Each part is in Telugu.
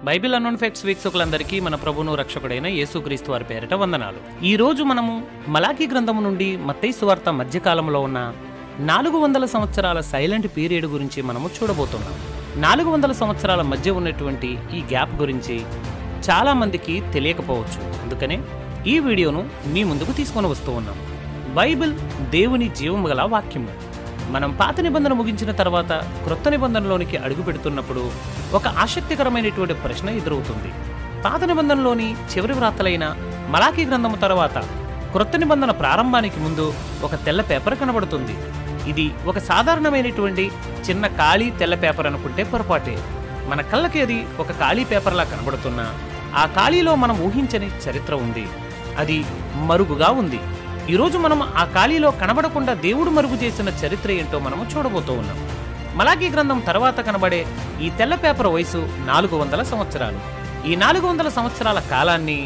బైబిల్ అన్నోన్ ఫ్యాక్ట్స్ వీక్షకులందరికీ మన ప్రభువును రక్షకుడైన యేసుక్రీస్తు వారి పేరిట వందనాలు. ఈ రోజు మనము మలాకీ గ్రంథము నుండి మత్తయి సువార్త మధ్యకాలంలో ఉన్న 400 సంవత్సరాల సైలెంట్ పీరియడ్ గురించి మనము చూడబోతున్నాం. 400 సంవత్సరాల మధ్య ఉన్నటువంటి ఈ గ్యాప్ గురించి చాలా మందికి తెలియకపోవచ్చు. అందుకనే ఈ వీడియోను మీ ముందుకు తీసుకొని వస్తూ ఉన్నాం. బైబిల్ దేవుని జీవము గల వాక్యము. మనం పాత నిబంధన ముగించిన తర్వాత క్రొత్త నిబంధనలోనికి అడుగు పెడుతున్నప్పుడు ఒక ఆసక్తికరమైనటువంటి ప్రశ్న ఎదురవుతుంది. పాత నిబంధనలోని చివరి వ్రాతలైన మలాకీ గ్రంథము తర్వాత క్రొత్త నిబంధన ప్రారంభానికి ముందు ఒక తెల్ల పేపర్ కనబడుతుంది. ఇది ఒక సాధారణమైనటువంటి చిన్న ఖాళీ తెల్ల పేపర్ అనుకుంటే పొరపాటే. మన కళ్ళకి అది ఒక ఖాళీ పేపర్లా కనబడుతున్నా ఆ ఖాళీలో మనం ఊహించని చరిత్ర ఉంది. అది మరుగుగా ఉంది. ఈరోజు మనం ఆ ఖాళీలో కనబడకుండా దేవుడు మరుగు చేసిన చరిత్ర ఏంటో మనము చూడబోతూ ఉన్నాం. మలాకీ గ్రంథం తర్వాత కనబడే ఈ తెల్ల పేపర్ వయసు 400 సంవత్సరాలు. ఈ 400 సంవత్సరాల కాలాన్ని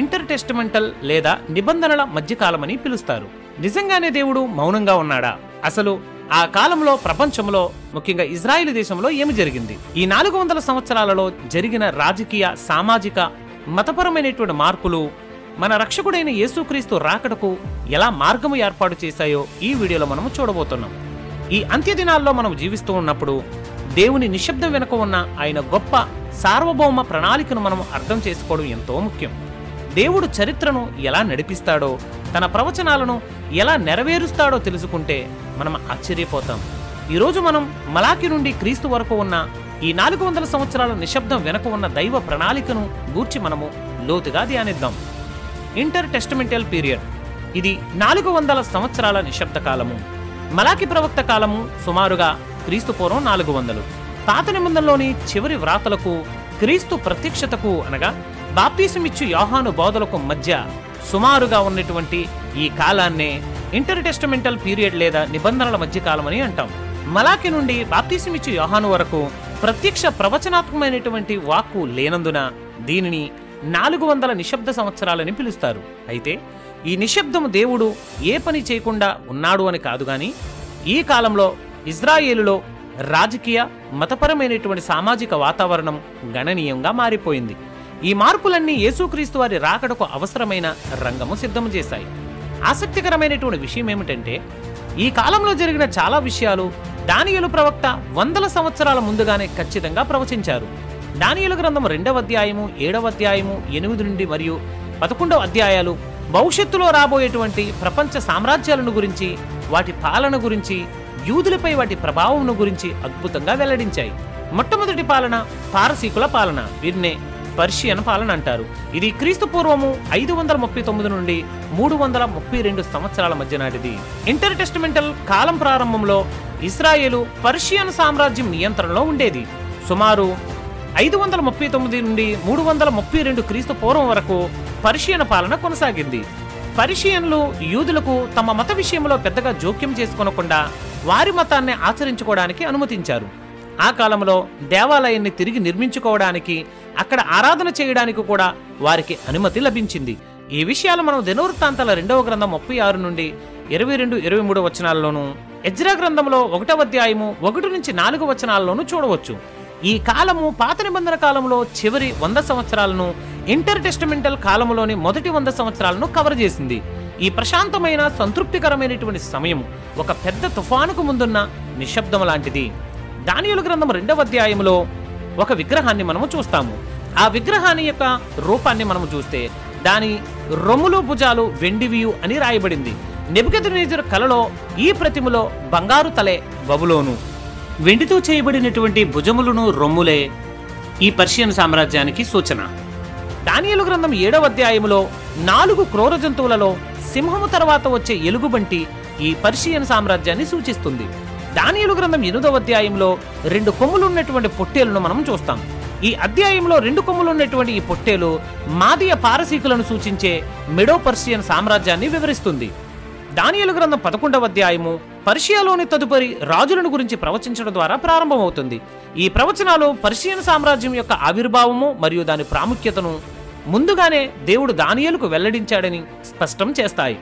ఇంటర్ టెస్టమెంటల్ లేదా నిబంధనల మధ్యకాలమని పిలుస్తారు. నిజంగానే దేవుడు మౌనంగా ఉన్నాడా? అసలు ఆ కాలంలో ప్రపంచంలో ముఖ్యంగా ఇజ్రాయిల్ దేశంలో ఏమి జరిగింది? ఈ 400 సంవత్సరాలలో జరిగిన రాజకీయ, సామాజిక, మతపరమైనటువంటి మార్పులు మన రక్షకుడైన యేసుక్రీస్తు రాకడకు ఎలా మార్గము ఏర్పాటు చేశాయో ఈ వీడియోలో మనము చూడబోతున్నాం. ఈ అంత్య దినాల్లో మనం జీవిస్తూ ఉన్నప్పుడు దేవుని నిశ్శబ్దం వెనుక ఉన్న ఆయన గొప్ప సార్వభౌమ ప్రణాళికను మనం అర్థం చేసుకోవడం ఎంతో ముఖ్యం. దేవుడు చరిత్రను ఎలా నడిపిస్తాడో, తన ప్రవచనాలను ఎలా నెరవేరుస్తాడో తెలుసుకుంటే మనం ఆశ్చర్యపోతాం. ఈరోజు మనం మలాకీ నుండి క్రీస్తు వరకు ఉన్న ఈ 400 సంవత్సరాల నిశ్శబ్దం వెనుక ఉన్న దైవ ప్రణాళికను గూర్చి మనము లోతుగా ధ్యానిద్దాం. Inter టెస్టమెంటల్ period. ఇది 400 సంవత్సరాల నిశ్శబ్ద కాలము. మలాకీ ప్రవక్త కాలము సుమారుగా క్రీస్తు పూర్వం 400. పాత నిబంధనలోని చివరి వ్రాతలకు క్రీస్తు ప్రత్యక్షతకు అనగా బాప్తిసమిచ్చు యోహాను బోధలకు మధ్య సుమారుగా ఉన్నటువంటి ఈ కాలాన్నే ఇంటర్ టెస్టమెంటల్ పీరియడ్ లేదా నిబంధనల మధ్య కాలమని అంటాం. మలాకీ నుండి బాప్తిసమిచ్చు యోహాను వరకు ప్రత్యక్ష ప్రవచనాత్మకమైనటువంటి వాక్కు లేనందున దీనిని 400 నిశ్శబ్ద సంవత్సరాలని పిలుస్తారు. అయితే ఈ నిశ్శబ్దము దేవుడు ఏ పని చేయకుండా ఉన్నాడు అని కాదు గాని ఈ కాలంలో ఇజ్రాయేలులో రాజకీయ, మతపరమైనటువంటి సామాజిక వాతావరణం గణనీయంగా మారిపోయింది. ఈ మార్పులన్నీ యేసుక్రీస్తు వారి రాకడకు అవసరమైన రంగము సిద్ధం చేశాయి. ఆసక్తికరమైనటువంటి విషయం ఏమిటంటే ఈ కాలంలో జరిగిన చాలా విషయాలు దానియేలు ప్రవక్త 100 సంవత్సరాల ముందుగానే ఖచ్చితంగా ప్రవచించారు. దానియేలు గ్రంథం 2వ అధ్యాయము, 7వ అధ్యాయము, 8 నుండి మరియు 11వ అధ్యాయాలు భవిష్యత్తులో రాబోయేటువంటి ప్రపంచ సామ్రాజ్యాలను గురించి, వాటి పాలన గురించి, యూదులపై వాటి ప్రభావం గురించి అద్భుతంగా వెల్లడించాయి. మొట్టమొదటి పాలన పారసీకుల పాలన. వీరినే పర్షియన్ పాలన అంటారు. ఇది క్రీస్తు పూర్వము 539 నుండి 332 సంవత్సరాల మధ్య నాటిది. ఇంటర్ టెస్టమెంటల్ కాలం ప్రారంభంలో ఇశ్రాయేలు పర్షియన్ సామ్రాజ్యం నియంత్రణలో ఉండేది. సుమారు 539 నుండి 332 క్రీస్తు పూర్వం వరకు పర్షియన్ పాలన కొనసాగింది. పర్షియన్లు యూదులకు తమ మత విషయంలో పెద్దగా జోక్యం చేసుకోనకుండా వారి మతాన్ని ఆచరించుకోవడానికి అనుమతించారు. ఆ కాలంలో దేవాలయాన్ని తిరిగి నిర్మించుకోవడానికి, అక్కడ ఆరాధన చేయడానికి కూడా వారికి అనుమతి లభించింది. ఈ విషయాలు మనం దినవృత్తాంతాల 2వ గ్రంథం 36 నుండి 22, 23 వచనాల్లోనూ, ఎజ్రా గ్రంథంలో 1వ అధ్యాయము 1 నుంచి 4 వచనాల్లోనూ చూడవచ్చు. ఈ కాలము పాత నిబంధన కాలంలో చివరి 100 సంవత్సరాలను, ఇంటర్ టెస్టమెంటల్ కాలంలోని మొదటి 100 సంవత్సరాలను కవర్ చేసింది. ఈ ప్రశాంతమైన, సంతృప్తికరమైనటువంటి సమయం ఒక పెద్ద తుఫానుకు ముందున్న నిశ్శబ్దం లాంటిది. దానియేలు గ్రంథం 2వ అధ్యాయంలో ఒక విగ్రహాన్ని మనము చూస్తాము. ఆ విగ్రహాన్ని యొక్క రూపాన్ని మనము చూస్తే దాని రొమ్ములు, భుజాలు వెండివియు అని రాయబడింది. నెబుకద్నెజరు కలలో ఈ ప్రతిమలో బంగారు తలే బబులోను, వెండితో చేయబడినటువంటి భుజములను, రొమ్ములే ఈ పర్షియన్ సామ్రాజ్యానికి సూచన. దానియేలు గ్రంథం 7వ అధ్యాయంలో 4 క్రూర జంతువులలో సింహము తర్వాత వచ్చే ఎలుగుబంటి ఈ పర్షియన్ సామ్రాజ్యాన్ని సూచిస్తుంది. దానియేలు గ్రంథం 8వ అధ్యాయంలో 2 కొమ్ములు ఉన్నటువంటి పొట్టేలును మనం చూస్తాం. ఈ అధ్యాయంలో 2 కొమ్ములు ఉన్నటువంటి ఈ పొట్టేలు మాదీయ పారసీకులను సూచించే మెడో పర్షియన్ సామ్రాజ్యాన్ని వివరిస్తుంది. దానియేలు గ్రంథం 11వ అధ్యాయము పర్షియాలోని తదుపరి రాజులను గురించి ప్రవచించడం ద్వారా ప్రారంభమవుతుంది. ఈ ప్రవచనాలు పర్షియన్ సామ్రాజ్యం యొక్క ఆవిర్భావము మరియు దాని ప్రాముఖ్యతను ముందుగానే దేవుడు దానియేలుకు వెల్లడించాడని స్పష్టం చేస్తాయి.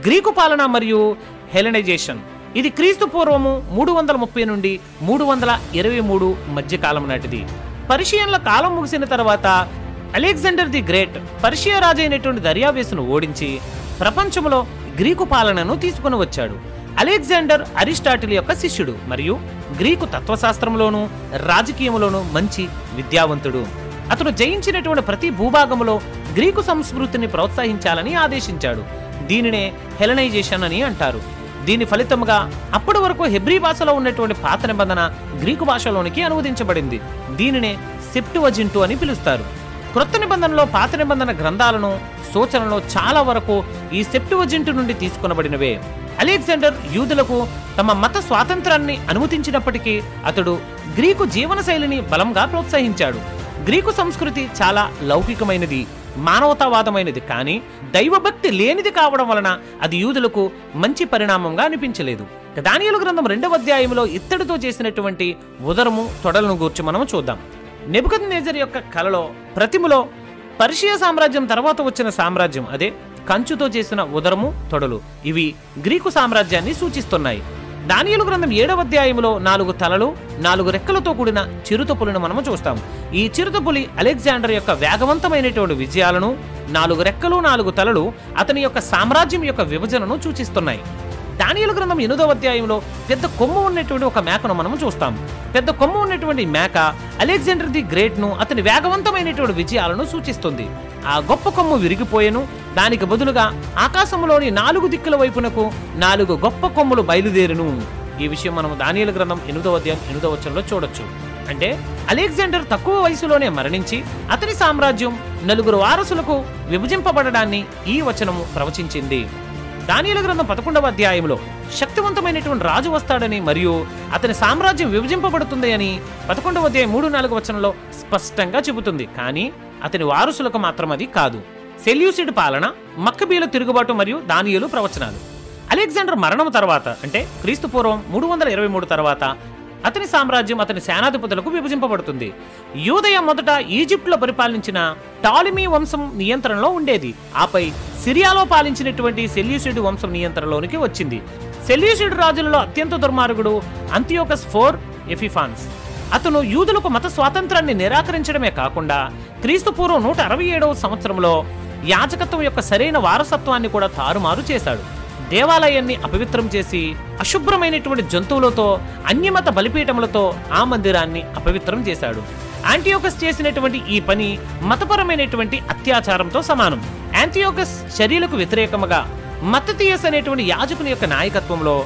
గ్రీకు పాలన మరియు హెలెనైజేషన్. ఇది క్రీస్తు పూర్వము 330 నుండి 323 మధ్య కాలం నాటిది. పర్షియన్ల కాలం ముగిసిన తర్వాత అలెగ్జాండర్ ది గ్రేట్ పర్షియా రాజు అయినటువంటి దర్యావేసును ఓడించి ప్రపంచంలో గ్రీకు పాలనను తీసుకుని వచ్చాడు. అలెగ్జాండర్ అరిస్టాటిల్ యొక్క శిష్యుడు మరియు గ్రీకు తత్వశాస్త్రంలోనూ రాజకీయంలోనూ మంచి విద్యావంతుడు. అతను జయించినటువంటి ప్రతి భూభాగంలో గ్రీకు సంస్కృతిని ప్రోత్సహించాలని ఆదేశించాడు. దీనినే హెలనైజేషన్ అని అంటారు. దీని ఫలితంగా అప్పటి వరకు హెబ్రీ భాషలో ఉన్నటువంటి పాత నిబంధన గ్రీకు భాషలోనికి అనువదించబడింది. దీనినే సెప్టువజింటు అని పిలుస్తారు. క్రొత్త నిబంధనలో పాత నిబంధన గ్రంథాలను సూచనలు చాలా వరకు ఈ సెప్టువజింటు నుండి తీసుకొనబడినవే. అలెగ్జాండర్ యూదులకు తమ మత స్వాతంత్రాన్ని అనుమతించినప్పటికీ అతడు గ్రీకు జీవన శైలిని బలంగా ప్రోత్సహించాడు. గ్రీకు సంస్కృతి చాలా లౌకికమైనది, మానవతావాదమైనది, కానీ దైవభక్తి లేనిది కావడం వలన అది యూదులకు మంచి పరిణామంగా అనిపించలేదు. దానియేలు గ్రంథం 2వ అధ్యాయంలో ఇత్తడితో చేసినటువంటి ఉదరము తొడలను గూర్చి మనం చూద్దాం. నెబుకద్నెజర్ యొక్క కలలో ప్రతిమలో పర్షియా సామ్రాజ్యం తర్వాత వచ్చిన సామ్రాజ్యం, అదే కంచుతో చేసిన ఉదరము తొడలు, ఇవి గ్రీకు సామ్రాజ్యాన్ని సూచిస్తున్నాయి. దానియేలు గ్రంథం 7వ అధ్యాయంలో 4 తలలు 4 రెక్కలతో కూడిన చిరుతపులిని మనము చూస్తాం. ఈ చిరుతపులి అలెగ్జాండర్ యొక్క వేగవంతమైనటువంటి విజయాలను, 4 రెక్కలు 4 తలలు అతని యొక్క సామ్రాజ్యం యొక్క విభజనను సూచిస్తున్నాయి. దానియేలు గ్రంథం 8వ అధ్యాయంలో పెద్ద కొమ్ము ఉన్నటువంటి ఒక మేకను మనం చూస్తాం. పెద్ద కొమ్ము ఉన్నటువంటి మేక అలెగ్జాండర్ ది గ్రేట్ ను అతని వేగవంతమైనటువంటి విజయాలను సూచిస్తుంది. ఆ గొప్ప కొమ్ము విరిగిపోయేను, దానికి బదులుగా ఆకాశంలోని 4 దిక్కుల వైపునకు 4 గొప్ప కొమ్ములు బయలుదేరును. ఈ విషయం మనం దానియేలు గ్రంథం 8వ అధ్యాయం 8వ వచనంలో చూడొచ్చు. అంటే అలెగ్జాండర్ తక్కువ వయసులోనే మరణించి అతని సామ్రాజ్యం 4 వారసులకు విభజింపబడడాన్ని ఈ వచనము ప్రవచించింది. దానియేలు గ్రంథం 11వ అధ్యాయంలో శక్తివంతమైనటువంటి రాజు వస్తాడని మరియు అతని సామ్రాజ్యం విభజింపబడుతుంది అని 11వ అధ్యాయం 3-4 వచనంలో స్పష్టంగా చెబుతుంది. కానీ అతని వారసులకు మాత్రం అది కాదు. సెల్యూసిడ్ పాలన, మక్కబీల తిరుగుబాటు మరియు దానియేలు ప్రవచనాలు. అలెగ్జాండర్ మరణం తర్వాత, అంటే క్రీస్తు పూర్వం 323 తర్వాత అతని సామ్రాజ్యం అతని సేనాధిపతులకు విభజింపబడుతుంది. యూదయ మొదట ఈజిప్ట్లో పరిపాలించిన టాలమీ వంశం నియంత్రణలో ఉండేది. ఆపై సిరియాలో పాలించినటువంటి సెల్యూసిడ్ వంశం నియంత్రణలోనికి వచ్చింది. సెల్యూసిడ్ రాజులలో అత్యంత దుర్మార్గుడు అంతియోకస్ IV ఎపిఫాన్స్. అతను యూదులకు మత స్వాతంత్రాన్ని నిరాకరించడమే కాకుండా క్రీస్తు పూర్వం 167వ సంవత్సరంలో యాజకత్వం యొక్క సరైన వారసత్వాన్ని కూడా తారుమారు చేశాడు. దేవాలయాన్ని అపవిత్రం చేసి అశుభ్రమైనటువంటి జంతువులతో, అన్యమత బలిపీఠములతో ఆ మందిరాన్ని అపవిత్రం చేశాడు. యాంటియోకస్ చేసినటువంటి ఈ పని మతపరమైనటువంటి అత్యాచారంతో సమానం. యాంటియోకస్ చర్యలకు వ్యతిరేకముగా మత్తతియస్ అనేటువంటి యాజకుని యొక్క నాయకత్వంలో,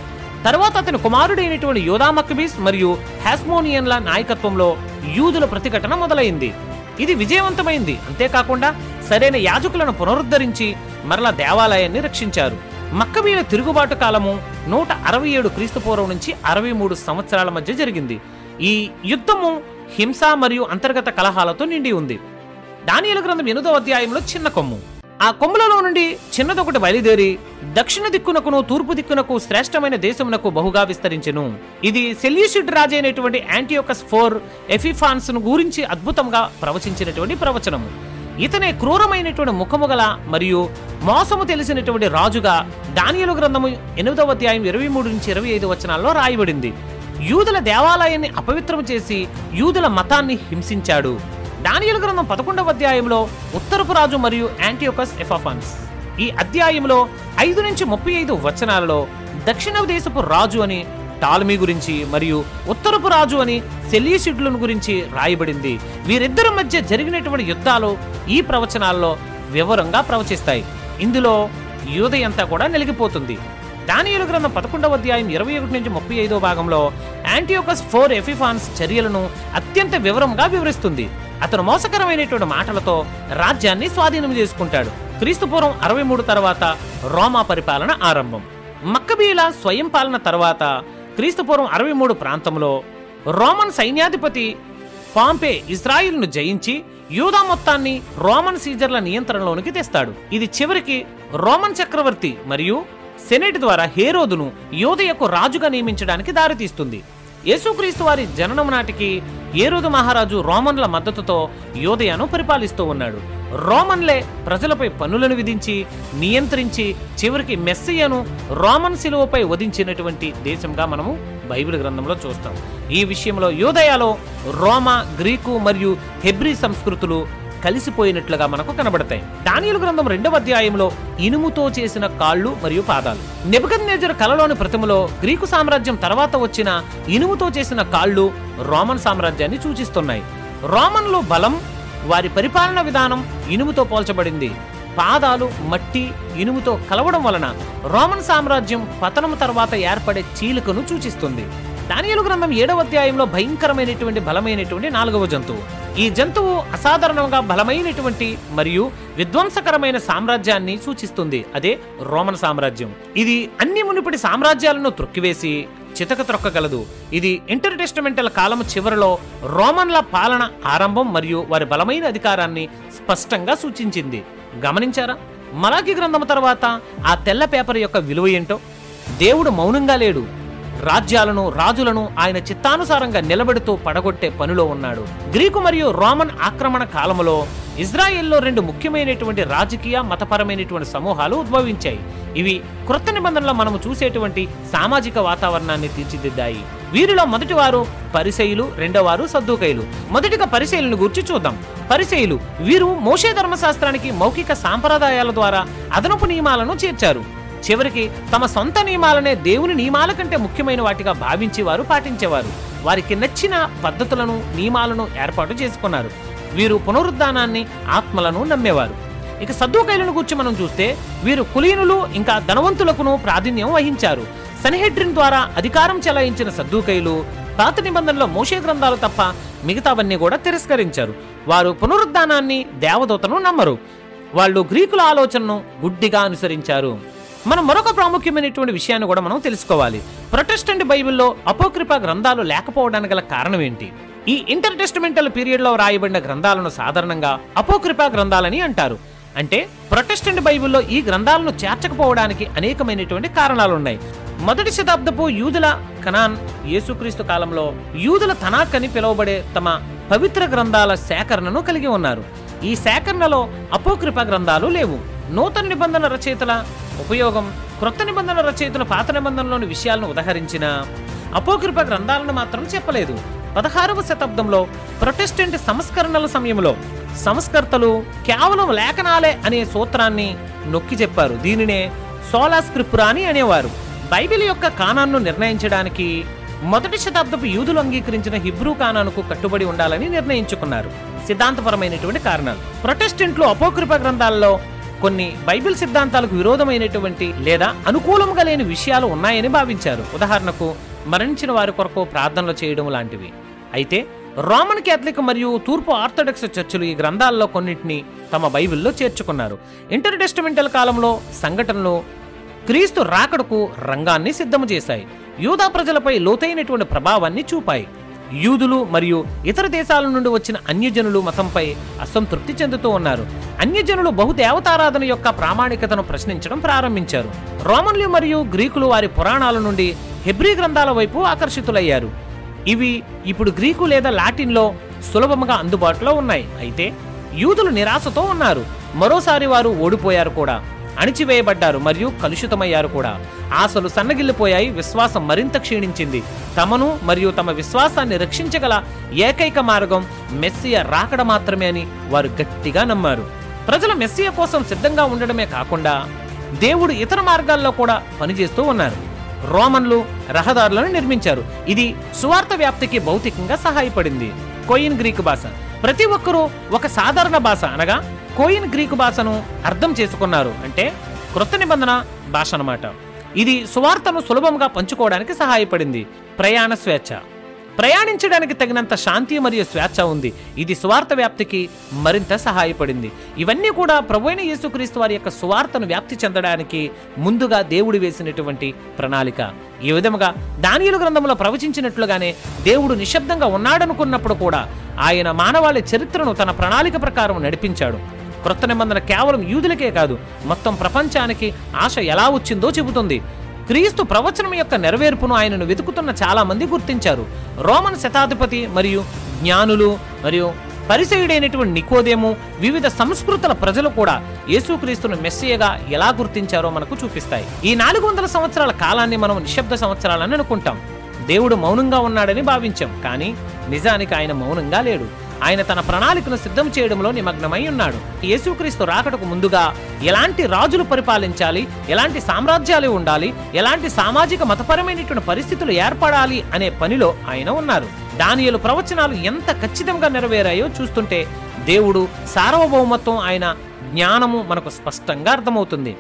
తర్వాత అతని కుమారుడైనటువంటి యోధా మక్కబీస్ మరియు హాస్మోనియన్ల నాయకత్వంలో యూదుల ప్రతిఘటన మొదలైంది. ఇది విజయవంతమైంది. అంతేకాకుండా సరైన యాజకులను పునరుద్ధరించి మరలా దేవాలయాన్ని రక్షించారు. మక్కబీల తిరుగుబాటు కాలము 167 క్రీస్తు పూర్వం నుంచి 63 సంవత్సరాల మధ్య జరిగింది. ఈ యుద్ధము హింస మరియు అంతర్గత కలహాలతో నిండి ఉంది. దానియేలు గ్రంథం 8వ అధ్యాయంలో చిన్న కొమ్ము, ఆ కొమ్ములలో నుండి చిన్నదొకటి బయలుదేరి దక్షిణ దిక్కునకును తూర్పు దిక్కునకు శ్రేష్టమైన దేశమునకు బహుగా విస్తరించెను. ఇది సెల్యూసిడ్ రాజైనటువంటి యాంటియోకస్ IV ఎపిఫాన్స్ ను గురించి అద్భుతంగా ప్రవచించినటువంటి ప్రవచనము. ఇతనే క్రూరమైనటువంటి ముఖము గల మరియు మోసము తెలిసినటువంటి రాజుగా దానియేలు గ్రంథము 8వ అధ్యాయం 23 నుంచి 25 వచనాల్లో రాయబడింది. యూదుల దేవాలయాన్ని అపవిత్రం చేసి యూదుల మతాన్ని హింసించాడు. దానియేలు గ్రంథం 11వ అధ్యాయంలో ఉత్తరపు రాజు మరియు యాంటియోకస్ ఎపిఫాన్స్. ఈ అధ్యాయంలో 5 నుంచి 35 వచనాలలో దక్షిణ దేశపు రాజు అని టాలమీ గురించి మరియు ఉత్తరపు రాజు అని సెల్యూసిడ్లను గురించి రాయబడింది. వీరిద్దరి మధ్య జరిగినటువంటి యుద్ధాలు ఈ ప్రవచనాల్లో వివరంగా ప్రవచిస్తాయి. ఇందులో యూదయంతా కూడా నలిగిపోతుంది. దానియేలు గ్రంథం 11వ అధ్యాయం 21 నుంచి 35వ భాగంలో యాంటియోకస్ IV ఎపిఫాన్స్ చర్యలను అత్యంత వివరంగా వివరిస్తుంది. అతను మోసకరమైనటువంటి మాటలతో రాజ్యాన్ని స్వాధీనం చేసుకుంటాడు. క్రీస్తు పూర్వం 63 తర్వాత రోమా పరిపాలన ఆరంభం. మక్కబీల స్వయం పాలన తర్వాత క్రీస్తు పూర్వం 63 ప్రాంతంలో రోమన్ సైన్యాధిపతి పాంపే ఇజ్రాయిల్ను జయించి యూదా మొత్తాన్ని రోమన్ సీజర్ల నియంత్రణలోనికి తెస్తాడు. ఇది చివరికి రోమన్ చక్రవర్తి మరియు సెనెట్ ద్వారా హేరోదును యూదయకు రాజుగా నియమించడానికి దారితీస్తుంది. యేసుక్రీస్తు వారి జననం నాటికి హేరోదు మహారాజు రోమన్ల మద్దతుతో యూదయను పరిపాలిస్తూ ఉన్నాడు. రోమన్లే ప్రజలపై పన్నులను విధించి నియంత్రించి చివరికి మెస్సియను రోమన్ శిలువపై వధించినటువంటి దేశంగా మనము బైబిల్ గ్రంథంలో చూస్తాం. ఈ విషయంలో యూదయలో రోమా, గ్రీకు మరియు హెబ్రీ సంస్కృతులు కలిసిపోయినట్లుగా మనకు కనబడతాయి. దానియేలు గ్రంథం 2వ అధ్యాయంలో ఇనుముతో చేసిన కాళ్ళు మరియు పాదాలు. నెబుకద్నెజరు కలలోని ప్రతిమలో గ్రీకు సామ్రాజ్యం తర్వాత వచ్చిన ఇనుముతో చేసిన కాళ్ళు రోమన్ సామ్రాజ్యాన్ని సూచిస్తున్నాయి. రోమన్లో బలం, వారి పరిపాలన విధానం ఇనుముతో పోల్చబడింది. పాదాలు మట్టి, ఇనుముతో కలవడం వలన రోమన్ సామ్రాజ్యం పతనం తర్వాత ఏర్పడే చీలికను సూచిస్తుంది. దానియేలు గ్రంథం 7వ అధ్యాయంలో భయంకరమైనటువంటి బలమైనటువంటి 4వ జంతువు. ఈ జంతువు అసాధారణంగా బలమైనటువంటి మరియు విధ్వంసకరమైన సామ్రాజ్యాన్ని సూచిస్తుంది. అదే రోమన్ సామ్రాజ్యం. ఇది అన్ని మునుపటి సామ్రాజ్యాలను త్రొక్కివేసి చితక త్రొక్కగలదు. ఇది ఇంటర్ టెస్టమెంటల్ కాలం చివరిలో రోమన్ల పాలన ఆరంభం మరియు వారి బలమైన అధికారాన్ని స్పష్టంగా సూచించింది. గమనించారా? మలాకి గ్రంథం తర్వాత ఆ తెల్ల పేపర్ యొక్క విలువ ఏంటో. దేవుడు మౌనంగా లేడు. రాజ్యాలను, రాజులను ఆయన చిత్తానుసారంగా నిలబెడుతూ పడగొట్టే పనిలో ఉన్నాడు. గ్రీకు మరియు రోమన్ ఆక్రమణ కాలంలో ఇజ్రాయెల్లో 2 ముఖ్యమైనటువంటి రాజకీయ, మతపరమైనటువంటి సమూహాలు ఉద్భవించాయి. ఇవి క్రొత్త నిబంధనలో మనము చూసేటువంటి సామాజిక వాతావరణాన్ని తీర్చిదిద్దాయి. వీరిలో మొదటివారు పరిసయ్యులు, రెండోవారు సద్దూకయ్యులు. మొదటిగా పరిసయ్యులను గురించి చూద్దాం. పరిసయ్యులు వీరు మోషే ధర్మశాస్త్రానికి మౌఖిక సాంప్రదాయాల ద్వారా అదనపు నియమాలను చేర్చారు. చివరికి తమ సొంత నియమాలనే దేవుని నియమాల కంటే ముఖ్యమైన వాటిగా భావించి వారు పాటించేవారు. వారికి నచ్చిన పద్ధతులను, నియమాలను ఏర్పాటు చేసుకున్నారు. వీరు పునరుద్ధానాన్ని, ఆత్మలను నమ్మేవారు. ఇక సద్దూకయ్యులను గురించి మనం చూస్తే వీరు కులీనులు ఇంకా ధనవంతులకును ప్రాధాన్యం వహించారు. సన్హెడ్రిన్ ద్వారా అధికారం చెలాయించిన సద్దూకయ్యులు పాత నిబంధనలో మోషే గ్రంథాలు తప్ప మిగతావన్నీ కూడా తిరస్కరించారు. వారు పునరుద్ధానాన్ని, దేవదూతను నమ్మరు. వాళ్ళు గ్రీకుల ఆలోచనను గుడ్డిగా అనుసరించారు. మనం మరొక ప్రాముఖ్యమైనటువంటి విషయాన్ని కూడా మనం తెలుసుకోవాలి. ప్రొటెస్టెంట్ బైబిల్లో అపోక్రిఫా గ్రంథాలు లేకపోవడానికి గల కారణం ఏంటి? ఈ ఇంటర్ టెస్టమెంటల్ పీరియడ్లో రాయబడిన గ్రంథాలను సాధారణంగా అపోక్రిఫా గ్రంథాలని అంటారు. అంటే ప్రొటెస్టెంట్ బైబిల్లో ఈ గ్రంథాలను చేర్చకపోవడానికి అనేకమైనటువంటి కారణాలున్నాయి. మొదటి శతాబ్దపు యూదుల కనాన్ యేసుక్రీస్తు కాలంలో యూదుల తనాక్ అని పిలువబడే తమ పవిత్ర గ్రంథాల సేకరణను కలిగి ఉన్నారు. ఈ సేకరణలో అపోక్రిఫా గ్రంథాలు లేవు. నూతన నిబంధన రచయితల ఉపయోగం క్రొత్త నిబంధన రచయితలు పాత నిబంధనలోని విషయాలను ఉదహరించిన అపోక్రిఫా గ్రంథాలను మాత్రం చెప్పలేదు. 16వ శతాబ్దంలో ప్రొటెస్టెంట్ సంస్కరణల సమయంలో సంస్కర్తలు కేవలం లేఖనాలే అనే సూత్రాన్ని నొక్కి చెప్పారు. దీనినే సోలా స్క్రిప్చురా అని అనేవారు. బైబిల్ యొక్క కానాన్ను నిర్ణయించడానికి మొదటి శతాబ్దపు యూదులు అంగీకరించిన హిబ్రూ కానానుకు కట్టుబడి ఉండాలని నిర్ణయించుకున్నారు. సిద్ధాంతపరమైనటువంటి కారణాలు. ప్రొటెస్టెంట్లు అపోక్రిఫా గ్రంథాల్లో కొన్ని బైబిల్ సిద్ధాంతాలకు విరోధమైనటువంటి లేదా అనుకూలంగా లేని విషయాలు ఉన్నాయని భావించారు. ఉదాహరణకు మరణించిన వారి కొరకు ప్రార్థనలు చేయడం లాంటివి. అయితే రోమన్ క్యాథలిక్ మరియు తూర్పు ఆర్థోడాక్స్ చర్చిలు ఈ గ్రంథాల్లో కొన్నింటిని తమ బైబిల్లో చేర్చుకున్నారు. ఇంటర్ టెస్టమెంటల్ కాలంలో సంఘటనలు క్రీస్తు రాకడకు రంగాన్ని సిద్ధము చేశాయి. యూదా ప్రజలపై లోతైనటువంటి ప్రభావాన్ని చూపాయి. యూదులు మరియు ఇతర దేశాల నుండి వచ్చిన అన్యజనులు మతంపై అసంతృప్తి చెందుతూ ఉన్నారు. అన్యజనులు బహుదేవతారాధన యొక్క ప్రామాణికతను ప్రశ్నించడం ప్రారంభించారు. రోమన్లు మరియు గ్రీకులు వారి పురాణాల నుండి హెబ్రీ గ్రంథాల వైపు ఆకర్షితులయ్యారు. ఇవి ఇప్పుడు గ్రీకు లేదా లాటిన్లో సులభంగా అందుబాటులో ఉన్నాయి. అయితే యూదులు నిరాశతో ఉన్నారు. మరోసారి వారు ఓడిపోయారు కూడా, అణిచివేయబడ్డారు మరియు కలుషితమయ్యారు కూడా. ఆశలు సన్నగిల్లిపోయాయి. విశ్వాసం మరింత క్షీణించింది. తమను మరియు తమ విశ్వాసాన్ని రక్షించగల ఏకైక మార్గం మెస్సియా రాకడ మాత్రమే అని వారు గట్టిగా నమ్మారు. ప్రజల మెస్సియా కోసం సిద్ధంగా ఉండడమే కాకుండా దేవుడు ఇతర మార్గాల్లో కూడా పనిచేస్తూ ఉన్నారు. రోమన్లు రహదారులను నిర్మించారు. ఇది సువార్త వ్యాప్తికి భౌతికంగా సహాయపడింది. కోయిన్ గ్రీకు భాష. ప్రతి ఒక్కరూ ఒక సాధారణ భాష అనగా కోయిన్ గ్రీకు భాషను అర్థం చేసుకున్నారు. అంటే క్రొత్త నిబంధన భాష అన్నమాట. ఇది సువార్తను సులభంగా పంచుకోవడానికి సహాయపడింది. ప్రయాణ స్వేచ్ఛ. ప్రయాణించడానికి తగినంత శాంతి మరియు స్వేచ్ఛ ఉంది. ఇది సువార్త వ్యాప్తికి మరింత సహాయపడింది. ఇవన్నీ కూడా ప్రభువైన యేసుక్రీస్తు వారి యొక్క సువార్తను వ్యాప్తి చెందడానికి ముందుగా దేవుడు వేసినటువంటి ప్రణాళిక. ఈ విధముగా దానియేలు గ్రంథంలో ప్రవచించినట్లుగానే దేవుడు నిశ్శబ్దంగా ఉన్నాడనుకున్నప్పుడు కూడా ఆయన మానవాళి చరిత్రను తన ప్రణాళిక ప్రకారం నడిపించాడు. క్రొత్త నిబంధన కేవలం యూదులకే కాదు, మొత్తం ప్రపంచానికి ఆశ ఎలా వచ్చిందో చెబుతుంది. క్రీస్తు ప్రవచనం యొక్క నెరవేర్పును ఆయనను వెతుకుతున్న చాలా మంది గుర్తించారు. రోమన్ శతాధిపతి మరియు జ్ఞానులు మరియు పరిసయుడైనటువంటి నికోదేము, వివిధ సంస్కృతుల ప్రజలు కూడా యేసుక్రీస్తును మెస్సియగా ఎలా గుర్తించారో మనకు చూపిస్తాయి. ఈ 400 సంవత్సరాల కాలాన్ని మనం నిశ్శబ్ద సంవత్సరాలని అనుకుంటాం. దేవుడు మౌనంగా ఉన్నాడని భావించాం, కానీ నిజానికి ఆయన మౌనంగా లేడు. ఆయన తన ప్రణాళికను సిద్ధం చేయడంలో నిమగ్నమై ఉన్నాడు. యేసుక్రీస్తు రాకడకు ముందుగా ఎలాంటి రాజులు పరిపాలించాలి, ఎలాంటి సామ్రాజ్యాలు ఉండాలి, ఎలాంటి సామాజిక మతపరమైనటువంటి పరిస్థితులు ఏర్పడాలి అనే పనిలో ఆయన ఉన్నారు. దానియేలు ప్రవచనాలు ఎంత ఖచ్చితంగా నెరవేరాయో చూస్తుంటే దేవుడు సార్వభౌమత్వం, ఆయన జ్ఞానము మనకు స్పష్టంగా అర్థమవుతుంది.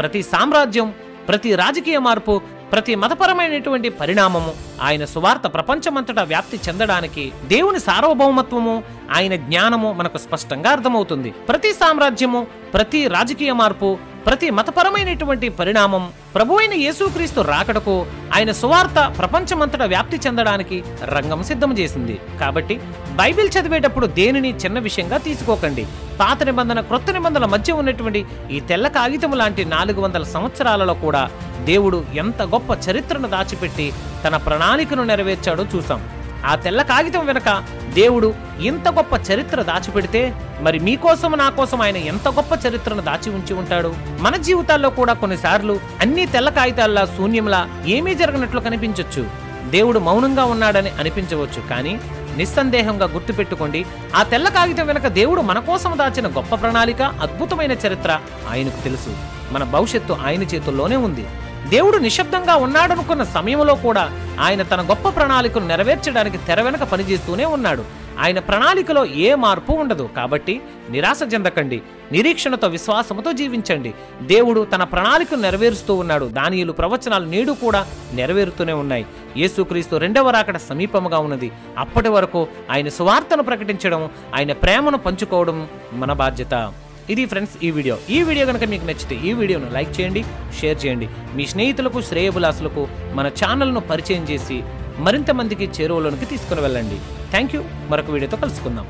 ప్రతి సామ్రాజ్యం, ప్రతి రాజకీయ మార్పు, ప్రతి మతపరమైనటువంటి పరిణామము, ఆయన సువార్త ప్రపంచమంతటా వ్యాప్తి చెందడానికి దేవుని సార్వభౌమత్వము, ఆయన జ్ఞానము మనకు స్పష్టంగా అర్థమవుతుంది. ప్రతి సామ్రాజ్యము, ప్రతి రాజకీయ మార్పు, ప్రతి మతపరమైనటువంటి పరిణామం ప్రభువైన యేసుక్రీస్తు రాకడకు, ఆయన సువార్త ప్రపంచమంతటా వ్యాప్తి చెందడానికి రంగం సిద్ధం చేసింది. కాబట్టి బైబిల్ చదివేటప్పుడు దేనిని చిన్న విషయంగా తీసుకోకండి. పాత నిబంధన, క్రొత్త నిబంధనల మధ్య ఉన్నటువంటి ఈ తెల్ల కాగితం లాంటి 400 సంవత్సరాలలో కూడా దేవుడు ఎంత గొప్ప చరిత్రను దాచిపెట్టి తన ప్రణాళికను నెరవేర్చాడో చూసాం. ఆ తెల్ల కాగితం వెనక దేవుడు ఇంత గొప్ప చరిత్ర దాచిపెడితే మరి మీకోసం, నా కోసం ఆయన ఎంత గొప్ప చరిత్రను దాచి ఉంచి ఉంటాడు. మన జీవితాల్లో కూడా కొన్నిసార్లు అన్ని తెల్ల కాగితాల్లా, శూన్యంలా ఏమీ జరగనట్లు కనిపించవచ్చు. దేవుడు మౌనంగా ఉన్నాడని అనిపించవచ్చు, కానీ నిస్సందేహంగా గుర్తుపెట్టుకోండి, ఆ తెల్ల కాగితం వెనక దేవుడు మన కోసం దాచిన గొప్ప ప్రణాళిక, అద్భుతమైన చరిత్ర ఆయనకు తెలుసు. మన భవిష్యత్తు ఆయన చేతుల్లోనే ఉంది. దేవుడు నిశ్శబ్దంగా ఉన్నాడనుకున్న సమయంలో కూడా ఆయన తన గొప్ప ప్రణాళికను నెరవేర్చడానికి తెర వెనక పనిచేస్తూనే ఉన్నాడు. ఆయన ప్రణాళికలో ఏ మార్పు ఉండదు. కాబట్టి నిరాశ చెందకండి, నిరీక్షణతో, విశ్వాసముతో జీవించండి. దేవుడు తన ప్రణాళికను నెరవేరుస్తూ ఉన్నాడు. దానియేలు ప్రవచనాలు నేడు కూడా నెరవేరుతూనే ఉన్నాయి. యేసుక్రీస్తు రెండవ రాకడ సమీపముగా ఉన్నది. అప్పటి వరకు ఆయన సువార్తను ప్రకటించడం, ఆయన ప్రేమను పంచుకోవడం మన బాధ్యత. ఇది ఫ్రెండ్స్ ఈ వీడియో కనుక మీకు నచ్చితే ఈ వీడియోను లైక్ చేయండి, షేర్ చేయండి. మీ స్నేహితులకు, శ్రేయోభిలాషులకు మన ఛానల్ను పరిచయం చేసి మరింత మందికి చేరువలోనికి తీసుకుని వెళ్ళండి. Thank you. మరొక వీడియోతో కలుసుకుందాం.